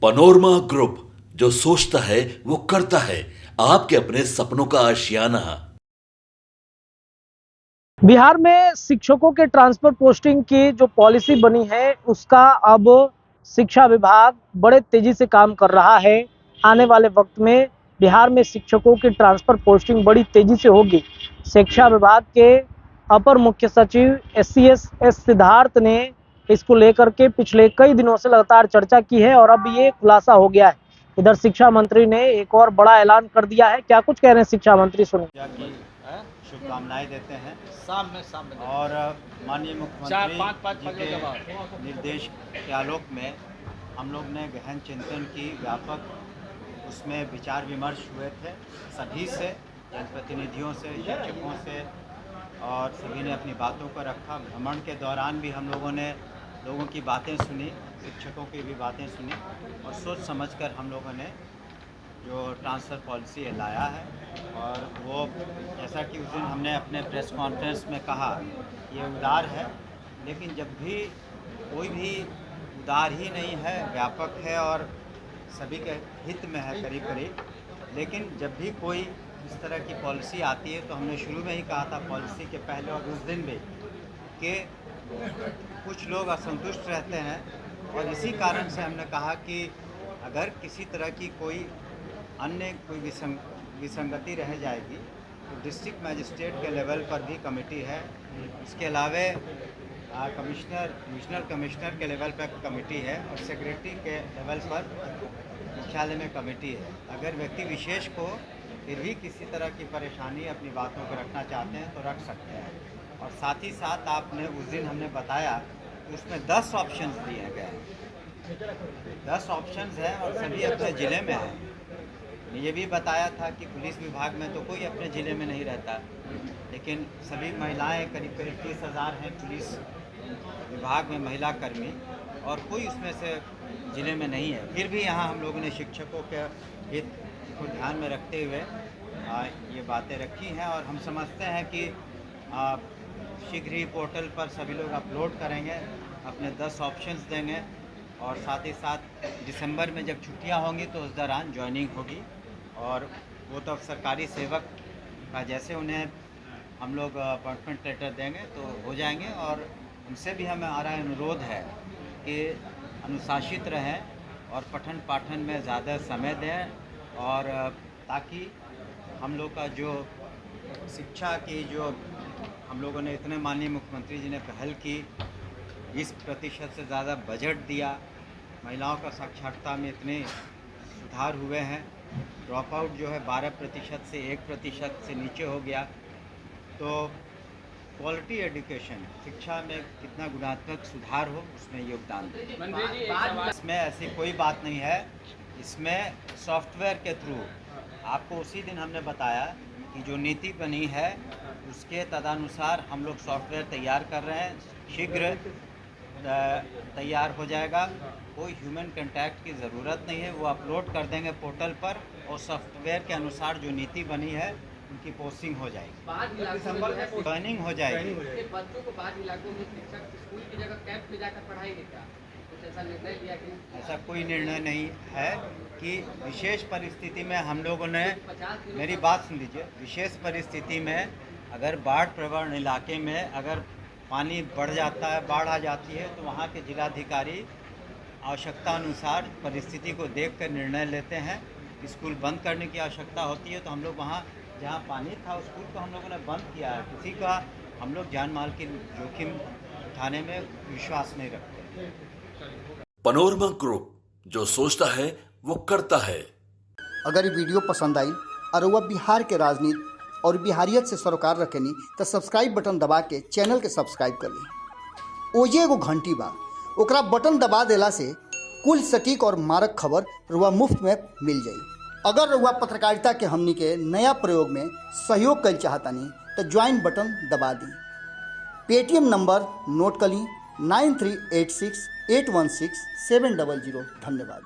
Panorama group, जो सोचता है वो करता है। आपके अपने सपनों का आशियाना। बिहार में शिक्षकों के ट्रांसफर पोस्टिंग की जो पॉलिसी बनी है उसका अब शिक्षा विभाग बड़े तेजी से काम कर रहा है। आने वाले वक्त में बिहार में शिक्षकों की ट्रांसफर पोस्टिंग बड़ी तेजी से होगी। शिक्षा विभाग के अपर मुख्य सचिव एस सिद्धार्थ ने इसको लेकर के पिछले कई दिनों से लगातार चर्चा की है और अब ये खुलासा हो गया है। इधर शिक्षा मंत्री ने एक और बड़ा ऐलान कर दिया है। क्या कुछ कह रहे हैं शिक्षा मंत्री, सुनिए। शुभकामनाएं देते हैं शाम में और माननीय मुख्यमंत्री जी के निर्देश के आलोक में हम लोग ने गहन चिंतन की, व्यापक उसमें विचार विमर्श हुए थे सभी से, जनप्रतिनिधियों से, शिक्षकों से, और सभी ने अपनी बातों को रखा। भ्रमण के दौरान भी हम लोगों ने लोगों की बातें सुनी, शिक्षकों की भी बातें सुनी और सोच समझकर हम लोगों ने जो ट्रांसफ़र पॉलिसी लाया है। और वो जैसा कि उस दिन हमने अपने प्रेस कॉन्फ्रेंस में कहा, ये उदार है, लेकिन जब भी कोई भी उदार ही नहीं है, व्यापक है और सभी के हित में है करीब करीब। लेकिन जब भी कोई इस तरह की पॉलिसी आती है तो हमने शुरू में ही कहा था, पॉलिसी के पहले और उस दिन भी, कि कुछ लोग असंतुष्ट रहते हैं और इसी कारण से हमने कहा कि अगर किसी तरह की कोई अन्य कोई विसंगति रह जाएगी तो डिस्ट्रिक्ट मजिस्ट्रेट के लेवल पर भी कमेटी है। इसके अलावा डिविजनल कमिश्नर के लेवल पर कमेटी है और सेक्रेटरी के लेवल पर मुख्यालय में कमेटी है। अगर व्यक्ति विशेष को फिर भी किसी तरह की परेशानी अपनी बातों को रखना चाहते हैं तो रख सकते हैं। और साथ ही साथ आपने उस दिन हमने बताया कि उसमें 10 ऑप्शंस दिए गए हैं, 10 ऑप्शंस हैं और सभी अपने ज़िले में हैं। ये भी बताया था कि पुलिस विभाग में तो कोई अपने ज़िले में नहीं रहता, लेकिन सभी महिलाएं करीब 30,000 हैं पुलिस विभाग में महिला कर्मी, और कोई उसमें से ज़िले में नहीं है। फिर भी यहाँ हम लोगों ने शिक्षकों के हित को ध्यान में रखते हुए ये बातें रखी हैं। और हम समझते हैं कि शीघ्र ही पोर्टल पर सभी लोग अपलोड करेंगे, अपने 10 ऑप्शंस देंगे और साथ ही साथ दिसंबर में जब छुट्टियां होंगी तो उस दौरान ज्वाइनिंग होगी। और वो तो सरकारी सेवक का जैसे उन्हें हम लोग अपॉइंटमेंट लेटर देंगे तो हो जाएंगे। और उनसे भी हमारा अनुरोध है कि अनुशासित रहें और पठन पाठन में ज़्यादा समय दें, और ताकि हम लोग का जो शिक्षा की जो हम लोगों ने इतने माननीय मुख्यमंत्री जी ने पहल की, 20% से ज़्यादा बजट दिया, महिलाओं का साक्षरता में इतने सुधार हुए हैं, ड्रॉप आउट जो है 12% से 1% से नीचे हो गया। तो क्वालिटी एजुकेशन, शिक्षा में कितना गुणात्मक सुधार हो उसमें योगदान दें। इसमें ऐसी कोई बात नहीं है, इसमें सॉफ्टवेयर के थ्रू आपको उसी दिन हमने बताया कि जो नीति बनी है उसके तदनुसार हम लोग सॉफ्टवेयर तैयार कर रहे हैं, शीघ्र तैयार हो जाएगा। कोई ह्यूमन कांटेक्ट की ज़रूरत नहीं है, वो अपलोड कर देंगे पोर्टल पर और सॉफ्टवेयर के अनुसार जो नीति बनी है उनकी पोस्टिंग हो जाएगी, ज्वाइनिंग हो जाएगी। बच्चों को बाद इलाकों में शिक्षक स्कूल की जगह कैंप में जाकर पढ़ाएंगे क्या? कुछ ऐसा निर्णय लिया कि ऐसा कोई निर्णय नहीं है कि विशेष परिस्थिति में हम लोगों ने, मेरी बात सुन लीजिए, विशेष परिस्थिति में अगर बाढ़ प्रवण इलाके में अगर पानी बढ़ जाता है, बाढ़ आ जाती है, तो वहाँ के जिलाधिकारी आवश्यकता अनुसार परिस्थिति को देखकर निर्णय लेते हैं। स्कूल बंद करने की आवश्यकता होती है तो हम लोग वहाँ जहाँ पानी था उस स्कूल को हम लोगों ने बंद किया है। किसी का हम लोग जान माल की जोखिम उठाने में विश्वास नहीं रखते। पनोरमा ग्रुप, जो सोचता है वो करता है। अगर ये वीडियो पसंद आई और वह बिहार के राजनीति और बिहारियत से सरोकार रखेनी तो सब्सक्राइब बटन दबा के चैनल के सब्सक्राइब कर ली। ओजे एगो घंटी बा, ओकरा बटन दबा देला से कुल सटीक और मारक खबर रुआ मुफ्त में मिल जाई। अगर रुआ पत्रकारिता के हमनी के नया प्रयोग में सहयोग कर चाहतानी तो ज्वाइन बटन दबा दी। पेटीएम नंबर नोट कर ली 9386816700। धन्यवाद।